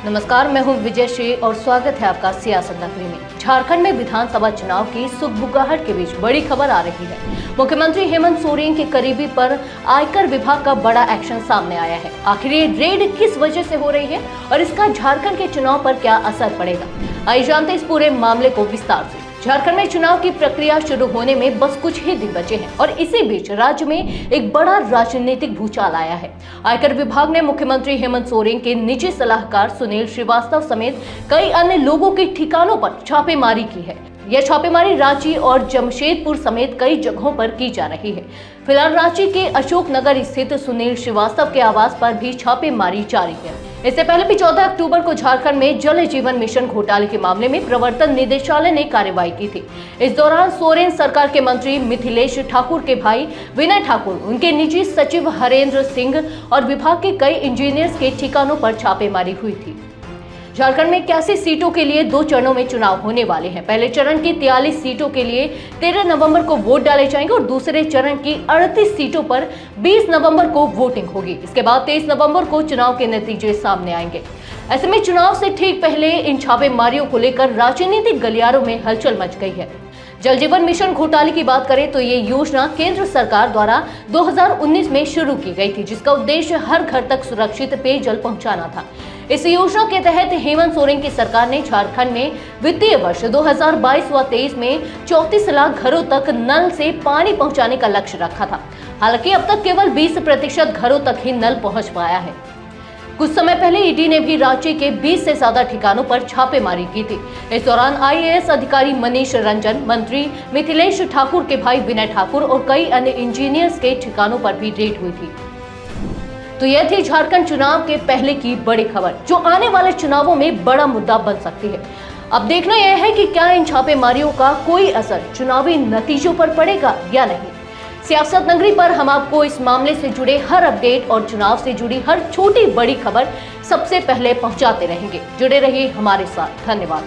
नमस्कार, मैं हूं विजय श्री और स्वागत है आपका सियासत नगरी में। झारखंड में विधानसभा चुनाव की सुगबुगाहट के बीच बड़ी खबर आ रही है। मुख्यमंत्री हेमंत सोरेन के करीबी पर आयकर विभाग का बड़ा एक्शन सामने आया है। आखिर ये रेड किस वजह से हो रही है और इसका झारखंड के चुनाव पर क्या असर पड़ेगा, आइए जानते हैं इस पूरे मामले को विस्तार से। झारखंड में चुनाव की प्रक्रिया शुरू होने में बस कुछ ही दिन बचे हैं और इसी बीच राज्य में एक बड़ा राजनीतिक भूचाल आया है। आयकर विभाग ने मुख्यमंत्री हेमंत सोरेन के निजी सलाहकार सुनील श्रीवास्तव समेत कई अन्य लोगों के ठिकानों पर छापेमारी की है। यह छापेमारी रांची और जमशेदपुर समेत कई जगहों पर की जा रही है। फिलहाल रांची के अशोकनगर स्थित सुनील श्रीवास्तव के आवास पर भी छापेमारी जारी है। इससे पहले भी 14 अक्टूबर को झारखंड में जल जीवन मिशन घोटाले के मामले में प्रवर्तन निदेशालय ने कार्रवाई की थी। इस दौरान सोरेन सरकार के मंत्री मिथिलेश ठाकुर के भाई विनय ठाकुर, उनके निजी सचिव हरेंद्र सिंह और विभाग के कई इंजीनियर्स के ठिकानों पर छापेमारी हुई थी। झारखंड में 81 सीटों के लिए 2 चरणों में चुनाव होने वाले हैं। पहले चरण की 43 सीटों के लिए 13 नवंबर को वोट डाले जाएंगे और दूसरे चरण की 38 सीटों पर 20 नवंबर को वोटिंग होगी। इसके बाद 23 नवंबर को चुनाव के नतीजे सामने आएंगे। ऐसे में चुनाव से ठीक पहले इन छापेमारियों को लेकर राजनीतिक गलियारों में हलचल मच गई है। जल जीवन मिशन घोटाले की बात करें तो ये योजना केंद्र सरकार द्वारा 2019 में शुरू की गई थी, जिसका उद्देश्य हर घर तक सुरक्षित पेयजल पहुंचाना था। इस योजना के तहत हेमंत सोरेन की सरकार ने झारखंड में वित्तीय वर्ष 2022 व 23 में 34 लाख घरों तक नल से पानी पहुंचाने का लक्ष्य रखा था। हालांकि अब तक केवल 20% घरों तक ही नल पहुंच पाया है। कुछ समय पहले ईडी ने भी रांची के 20 से ज्यादा ठिकानों पर छापेमारी की थी। इस दौरान आईएएस अधिकारी मनीष रंजन, मंत्री मिथिलेश ठाकुर के भाई विनय ठाकुर और कई अन्य इंजीनियर्स के ठिकानों पर भी रेड हुई थी। तो यह थी झारखंड चुनाव के पहले की बड़ी खबर, जो आने वाले चुनावों में बड़ा मुद्दा बन सकती है। अब देखना यह है कि क्या इन छापेमारियों का कोई असर चुनावी नतीजों पर पड़ेगा या नहीं। सियासत नगरी पर हम आपको इस मामले से जुड़े हर अपडेट और चुनाव से जुड़ी हर छोटी बड़ी खबर सबसे पहले पहुंचाते रहेंगे। जुड़े रहिए हमारे साथ। धन्यवाद।